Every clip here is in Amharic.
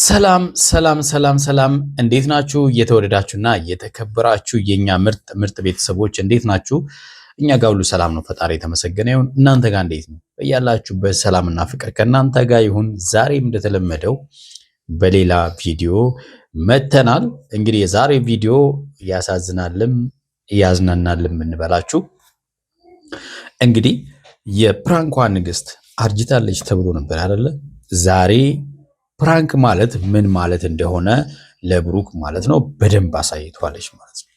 ሰላም ሰላም ሰላም ሰላም እንዴት ናችሁ? እየተወደዳችሁና እየተከበራችሁ የኛ ምርጥ ቤተሰቦች እንዴት ናችሁ? እኛ ጋር ሁሉ ሰላም ነው፣ ፈጣሪ የተመሰገነ ይሁን። እናንተ ጋር እንዴት ነው? በያላችሁበት ሰላምና ፍቅር ከእናንተ ጋር ይሁን። ዛሬም እንደተለመደው በሌላ ቪዲዮ መተናል። እንግዲህ የዛሬ ቪዲዮ ያሳዝናልም ያዝናናልም እንበላችሁ። እንግዲህ የፕራንኳ ንግስት አርጅታለች ተብሎ ነበር አይደለ? ዛሬ ፕራንክ ማለት ምን ማለት እንደሆነ ለብሩክ ማለት ነው በደንብ አሳይቷለች ማለት ነው።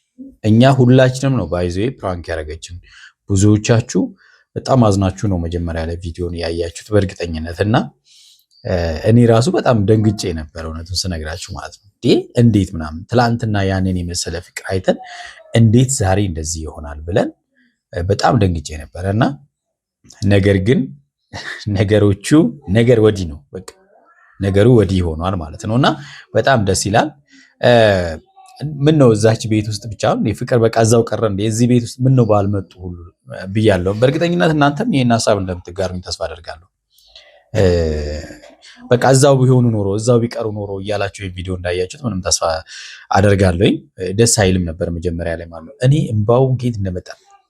እኛ ሁላችንም ነው ባይዘ ፕራንክ ያደረገችን። ብዙዎቻችሁ በጣም አዝናችሁ ነው መጀመሪያ ላይ ቪዲዮን ያያችሁት በእርግጠኝነት እና እኔ ራሱ በጣም ደንግጬ ነበር እውነቱን ስነግራችሁ ማለት ነው። እንዴት ምናምን ትላንትና ያንን የመሰለ ፍቅር አይተን እንዴት ዛሬ እንደዚህ ይሆናል ብለን በጣም ደንግጬ ነበር እና ነገር ግን ነገር ወዲህ ነው በቃ ነገሩ ወዲህ ሆኗል ማለት ነውና በጣም ደስ ይላል። ምን ነው እዛች ቤት ውስጥ ብቻ ፍቅር በቃ እዛው ቀረ እንዴ? እዚህ ቤት ውስጥ ምን ነው ባልመጡ ሁሉ ብያለሁ። በእርግጠኝነት እናንተም ይሄን ሐሳብ እንደምትጋሩኝ ተስፋ አደርጋለሁ። በቃ እዛው ቢሆኑ ኖሮ እዛው ቢቀሩ ኖሮ እያላችሁ የቪዲዮ እንዳያችሁት ምንም ተስፋ አደርጋለሁ። ደስ አይልም ነበር መጀመሪያ ላይ ማለት ነው። እኔ እምባው ጌት እንደመጣ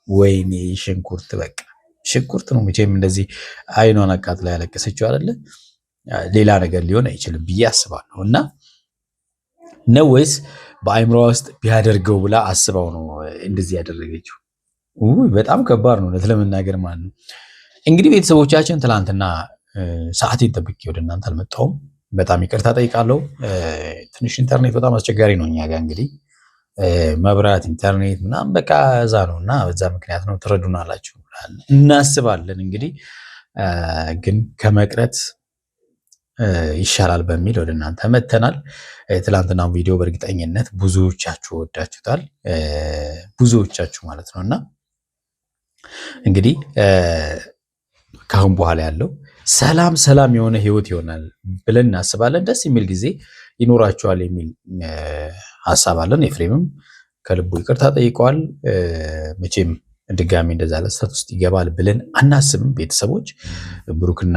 ወይኔ ሽንኩርት በቃ ሽንኩርት ነው መቼም እንደዚህ አይኗን አቃጥላ ያለቀሰችው አይደለ? ሌላ ነገር ሊሆን አይችልም ብዬ አስባለሁ። እና ነው ወይስ በአይምሮ ውስጥ ቢያደርገው ብላ አስባው ነው እንደዚህ ያደረገችው? በጣም ከባድ ነው ለመናገር ማለት ነው። እንግዲህ ቤተሰቦቻችን ትላንትና ሰዓቴን ጠብቄ ወደ እናንተ አልመጣሁም። በጣም ይቅርታ ጠይቃለሁ። ትንሽ ኢንተርኔት በጣም አስቸጋሪ ነው እኛ ጋር እንግዲህ መብራት ኢንተርኔት ምናምን በቃ እዛ ነው እና በዛ ምክንያት ነው ትረዱናላችሁ እናስባለን። እንግዲህ ግን ከመቅረት ይሻላል በሚል ወደ እናንተ መተናል። ትላንትናው ቪዲዮ በእርግጠኝነት ብዙዎቻችሁ ወዳችሁታል፣ ብዙዎቻችሁ ማለት ነውና እንግዲህ ካሁን በኋላ ያለው ሰላም የሆነ ህይወት ይሆናል ብለን እናስባለን። ደስ የሚል ጊዜ ይኖራችኋል የሚል ሐሳብ አለን። ኤፍሬምም ከልቡ ይቅርታ ጠይቀዋል። መቼም ድጋሚ እንደዛ ለስተት ውስጥ ይገባል ብለን አናስብም። ቤተሰቦች ብሩክና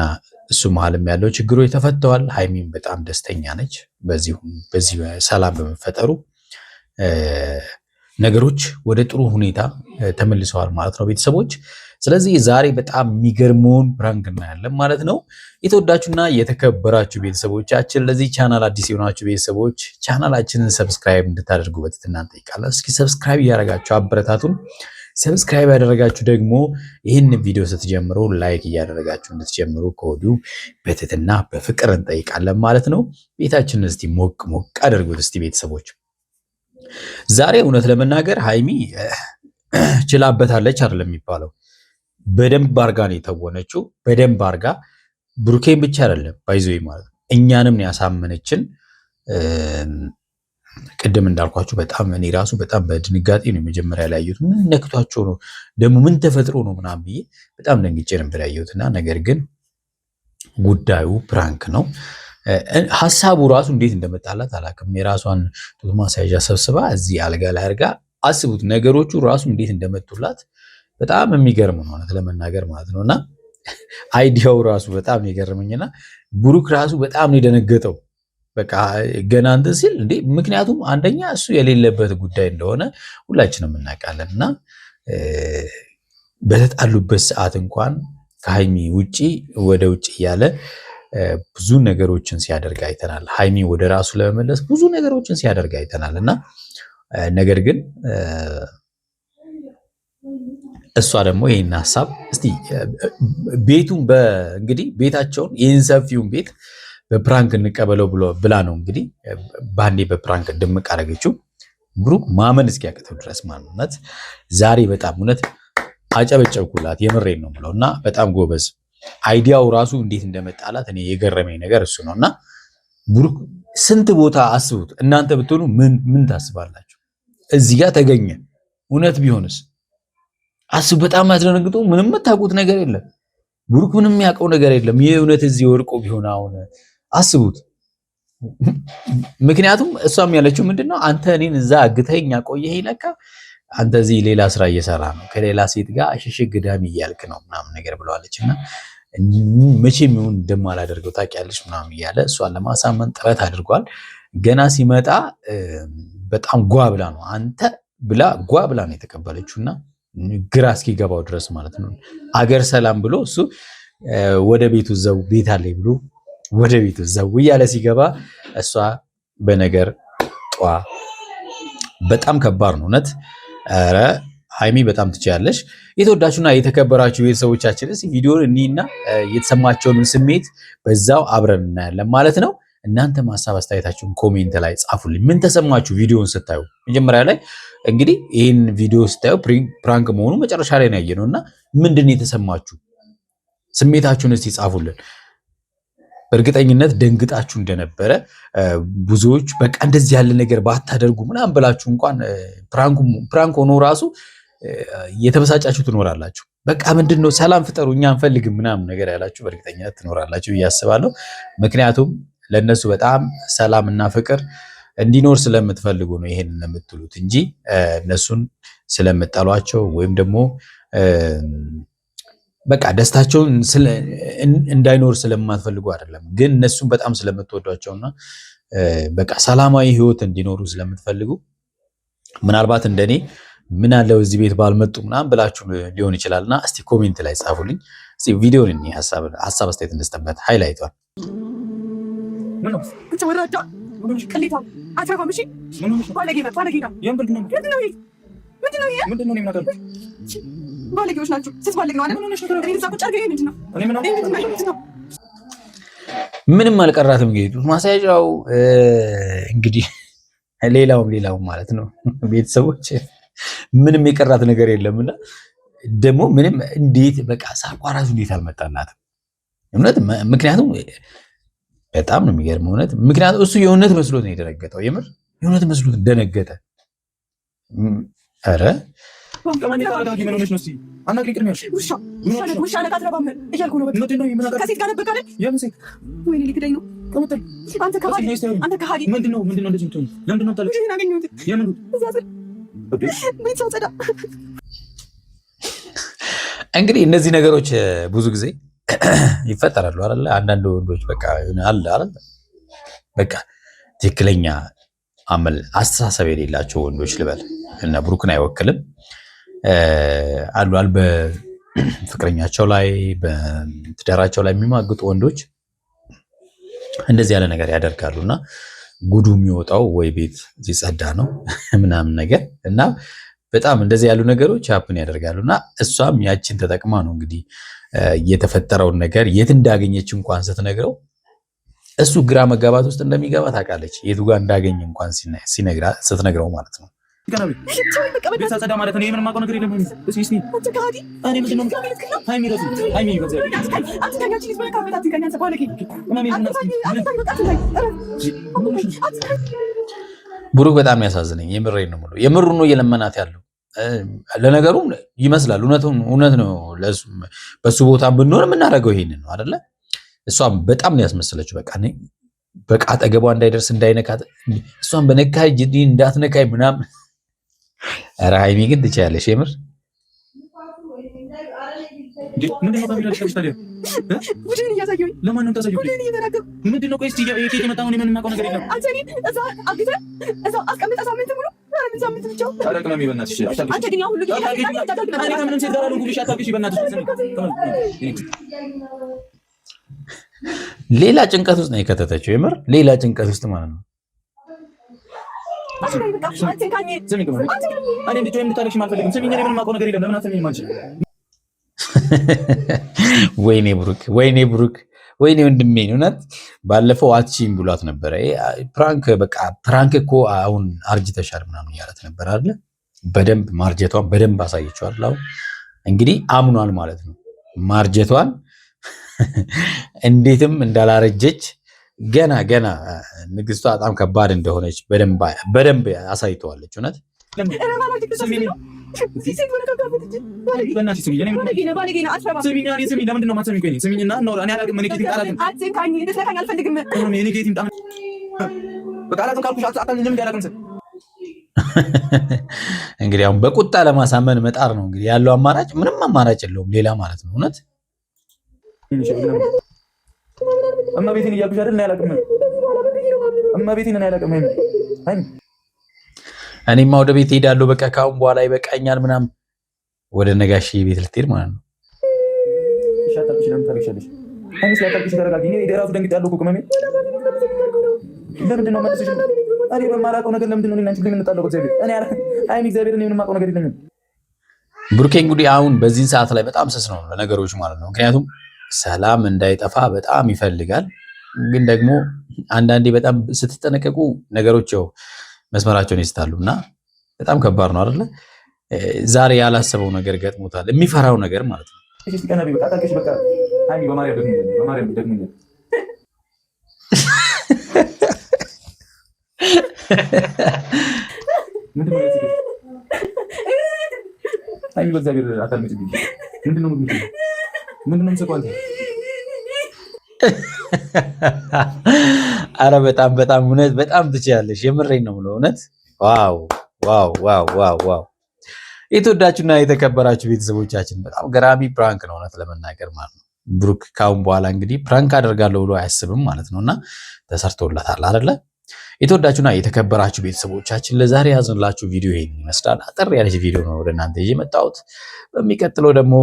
እሱ መሀልም ያለው ችግሮች ተፈተዋል። ሃይሚም በጣም ደስተኛ ነች በዚህ ሰላም በመፈጠሩ ነገሮች ወደ ጥሩ ሁኔታ ተመልሰዋል ማለት ነው ቤተሰቦች። ስለዚህ ዛሬ በጣም የሚገርመውን ፕራንክ እናያለን ማለት ነው። የተወዳችሁና የተከበራችሁ ቤተሰቦቻችን ለዚህ ቻናል አዲስ የሆናችሁ ቤተሰቦች ቻናላችንን ሰብስክራይብ እንድታደርጉ በትህትና እንጠይቃለን። እስኪ ሰብስክራይብ እያደረጋችሁ አበረታቱን። ሰብስክራይብ ያደረጋችሁ ደግሞ ይህን ቪዲዮ ስትጀምሩ ላይክ እያደረጋችሁ እንድትጀምሩ ከወዲሁ በትህትና በፍቅር እንጠይቃለን ማለት ነው። ቤታችንን እስቲ ሞቅ አድርጉት እስቲ ቤተሰቦች። ዛሬ እውነት ለመናገር ሃይሚ ችላበታለች አይደለም የሚባለው፣ በደንብ አርጋ ነው የተወነችው። በደንብ አርጋ ብሩኬን ብቻ አይደለም ባይዞ ማለት ነው እኛንም ያሳመነችን። ቅድም እንዳልኳችሁ በጣም እኔ ራሱ በጣም በድንጋጤ ነው መጀመሪያ ላይ ያየሁት። ምን ነክቷቸው ነው ደግሞ ምን ተፈጥሮ ነው ምናምን ብዬ በጣም ደንግጬ ነበር ያየሁትና ነገር ግን ጉዳዩ ፕራንክ ነው። ሐሳቡ ራሱ እንዴት እንደመጣላት አላውቅም። የራሷን ጡት ማስያዣ ሰብስባ እዚህ አልጋ ላይ አድርጋ አስቡት፣ ነገሮቹ ራሱ እንዴት እንደመጡላት በጣም የሚገርም ነው ለመናገር ማለት ነውና አይዲያው ራሱ በጣም የገረመኝና ብሩክ ራሱ በጣም ነው የደነገጠው። በቃ ገና እንትን ሲል እንዴ፣ ምክንያቱም አንደኛ እሱ የሌለበት ጉዳይ እንደሆነ ሁላችንም እናውቃለን እና በተጣሉበት ሰዓት እንኳን ከሃይሚ ውጪ ወደ ውጪ እያለ ብዙ ነገሮችን ሲያደርግ አይተናል። ሃይሚ ወደ ራሱ ለመመለስ ብዙ ነገሮችን ሲያደርግ አይተናል እና ነገር ግን እሷ ደግሞ ይሄን ሐሳብ እስቲ ቤቱን እንግዲህ ቤታቸውን ይህን ሰፊውን ቤት በፕራንክ እንቀበለው ብላ ነው እንግዲህ ባንዴ በፕራንክ ድምቅ አደረገችው። ብሩክ ማመን እስኪያቅተው ድረስ ማለት ዛሬ በጣም እውነት አጨበጨብኩላት። የምሬን ነው የምለው እና በጣም ጎበዝ። አይዲያው ራሱ እንዴት እንደመጣላት እኔ የገረመኝ ነገር እሱ ነውና ብሩክ ስንት ቦታ አስቡት እናንተ ብትሆኑ ምን ታስባላችሁ? እዚህ ጋር ተገኘ እውነት ቢሆንስ አስቡ። በጣም ያስደነግጡ። ምንም የምታውቁት ነገር የለም። ብሩክ ምንም የሚያውቀው ነገር የለም። ይህ እውነት እዚህ ወድቆ ቢሆን አሁን አስቡት። ምክንያቱም እሷም ያለችው ምንድነው አንተ እኔን እዛ አግተኸኝ አቆየኸኝ፣ ለካ አንተ እዚህ ሌላ ስራ እየሰራ ነው፣ ከሌላ ሴት ጋር ሽሽግ ዳሚ እያልክ ነው ምናምን ነገር ብለዋለች። እና መቼም ይሁን እንደማላደርገው ታውቂያለሽ ምናምን እያለ እሷን ለማሳመን ጥረት አድርጓል። ገና ሲመጣ በጣም ጓ ብላ ነው አንተ ብላ ጓ ብላ ነው የተቀበለችውና ግራ እስኪገባው ድረስ ማለት ነው። አገር ሰላም ብሎ እሱ ወደ ቤቱ ዘው ቤት አለኝ ብሎ ወደ ቤቱ ዘው እያለ ሲገባ እሷ በነገር ጧ። በጣም ከባድ ነው እውነት። ኧረ ሃይሚ በጣም ትችያለሽ። የተወዳችሁና የተከበራችሁ ቤተሰቦቻችን እስኪ ቪዲዮን እኒና የተሰማቸውን ስሜት በዛው አብረን እናያለን ማለት ነው። እናንተም ሀሳብ አስተያየታችሁን ኮሜንት ላይ ጻፉልኝ። ምን ተሰማችሁ ቪዲዮን ስታዩ? መጀመሪያ ላይ እንግዲህ ይህን ቪዲዮ ስታዩ ፕራንክ መሆኑ መጨረሻ ላይ ነው ያየነው እና ምንድን ነው የተሰማችሁ? ስሜታችሁን እስቲ ጻፉልን። በእርግጠኝነት ደንግጣችሁ እንደነበረ ብዙዎች በቃ እንደዚህ ያለ ነገር ባታደርጉ ምናምን ብላችሁ እንኳን ፕራንክ ሆኖ ራሱ የተበሳጫችሁ ትኖራላችሁ። በቃ ምንድነው ሰላም ፍጠሩ እኛ አንፈልግም ምናምን ነገር ያላችሁ በእርግጠኝነት ትኖራላችሁ ብዬ አስባለሁ። ምክንያቱም ለነሱ በጣም ሰላም እና ፍቅር እንዲኖር ስለምትፈልጉ ነው ይሄንን የምትሉት እንጂ እነሱን ስለምጠሏቸው ወይም ደግሞ በቃ ደስታቸውን እንዳይኖር ስለማትፈልጉ አይደለም። ግን እነሱን በጣም ስለምትወዷቸውና በቃ ሰላማዊ ህይወት እንዲኖሩ ስለምትፈልጉ ምናልባት እንደኔ ምን አለው እዚህ ቤት ባልመጡ ምናምን ብላችሁ ሊሆን ይችላልና እስቲ ኮሜንት ላይ ጻፉልኝ። እስቲ ቪዲዮን እኔ ሀሳብ አስተያየት እንስጥበት። ሃይላይቷል ባለጌዎች ናቸው። ስትባለግ ነው ምንም አልቀራትም። እንግዲህ ማሳያጃው እንግዲህ ሌላውም ማለት ነው ቤተሰቦች ምንም የቀራት ነገር የለምና ደግሞ ምንም እንዴት በቃ ሳቋራቱ እንዴት አልመጣላትም እውነት። ምክንያቱም በጣም ነው የሚገርመው እውነት። ምክንያቱም እሱ የእውነት መስሎት ነው የደነገጠው። የምር የእውነት መስሎት ደነገጠ። ኧረ እንግዲህ እነዚህ ነገሮች ብዙ ጊዜ ይፈጠራሉ አይደለ? አንዳንድ ወንዶች በቃ አለ አይደል? በቃ ትክክለኛ አስተሳሰብ የሌላቸው ወንዶች ልበል እና ብሩክን አይወክልም አሉ በፍቅረኛቸው ላይ በትዳራቸው ላይ የሚማግጡ ወንዶች እንደዚህ ያለ ነገር ያደርጋሉና ጉዱ የሚወጣው ወይ ቤት ሲጸዳ ነው ምናምን ነገር እና በጣም እንደዚህ ያሉ ነገሮች ሀፕን ያደርጋሉና እሷም ያችን ተጠቅማ ነው እንግዲህ የተፈጠረውን ነገር የት እንዳገኘች እንኳን ስትነግረው እሱ ግራ መጋባት ውስጥ እንደሚገባ ታውቃለች። የቱ ጋር እንዳገኘ እንኳን ስትነግረው ማለት ነው። ብሩክ በጣም ያሳዝነኝ። የምሬን ነው የምለው። የምሩን ነው እየለመናት ያለው። ለነገሩ ይመስላል እውነት ነው። በሱ ቦታ ብንሆን የምናደርገው ይሄንን ነው አይደለ? እሷም በጣም ነው ያስመሰለችው። በቃ አጠገቧ እንዳይደርስ እንዳይነካት፣ እሷን በነካይ ጅዲ እንዳትነካይ ምናምን። ኧረ ሃይሚ ግን ትችያለሽ የምር። ሌላ ጭንቀት ውስጥ ነው የከተተችው የምር ሌላ ጭንቀት ውስጥ ማለት ነው። ወይኔ ብሩክ ወይኔ ወንድሜ እውነት ባለፈው አትችይም ብሏት ነበረ። ፕራንክ እኮ አሁን አርጅተሻል ምናምን እያለት ነበር አይደለ? በደንብ ማርጀቷን በደንብ አሳይቼዋል። አሁን እንግዲህ አምኗል ማለት ነው ማርጀቷን እንዴትም እንዳላረጀች ገና ንግስቷ በጣም ከባድ እንደሆነች በደንብ አሳይተዋለች። እውነት እንግዲህ አሁን በቁጣ ለማሳመን መጣር ነው እንግዲህ ያለው አማራጭ። ምንም አማራጭ የለውም ሌላ ማለት ነው እውነት እመቤቴን እያልኩሽ አይደል? እኔ አላውቅም። እመቤቴን እኔ አላውቅም። እኔማ ወደ ቤት ሄዳለሁ። በቃ ካሁን በኋላ ይበቃኛል ምናምን። ወደ ነጋሽ ቤት ልትሄድ ማለት ነው። ሻታልሽ ለምን ታለቅሻለሽ? አይኔ ሲያታልቅሽ ተረጋጊ። እኔ ራሱ ደንግጫለሁ እኮ ቅመሜ። ለምንድን ነው መልስሽ? እኔ በማላውቀው ነገር ለምንድን ነው እኔና አንቺ የምንጣለው? እግዚአብሔር እኔ አይኔ እግዚአብሔር እኔ ምንም የማውቀው ነገር የለኝም። ብሩኬ እንግዲህ አሁን በዚህን ሰዓት ላይ በጣም ስስ ነው ለነገሮች ማለት ነው። ምክንያቱም ሰላም እንዳይጠፋ በጣም ይፈልጋል። ግን ደግሞ አንዳንዴ በጣም ስትጠነቀቁ ነገሮች ያው መስመራቸውን ይስታሉ እና በጣም ከባድ ነው አይደለ? ዛሬ ያላሰበው ነገር ገጥሞታል፣ የሚፈራው ነገር ማለት ነው። አረ በጣም በጣም እውነት በጣም ትችያለሽ። የምሬን ነው የምለው እውነት። ዋው ዋው ዋው ዋው ዋው! የተወዳችሁና የተከበራችሁ ቤተሰቦቻችን በጣም ገራሚ ፕራንክ ነው እውነት ለመናገር ማለት ነው። ብሩክ ካሁን በኋላ እንግዲህ ፕራንክ አደርጋለሁ ብሎ አያስብም ማለት ነውና ተሰርቶለታል አይደለ? የተወዳችሁና የተከበራችሁ ቤተሰቦቻችን ለዛሬ ያዝንላችሁ ቪዲዮ ይሄን ይመስላል። አጠር ያለች ቪዲዮ ነው ወደ እናንተ ይዤ መጣሁት። በሚቀጥለው ደግሞ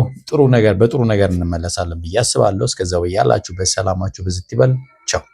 በጥሩ ነገር እንመለሳለን ብዬ አስባለሁ። እስከዛው ያላችሁበት ሰላማችሁ ብዝት ይበል። ቻው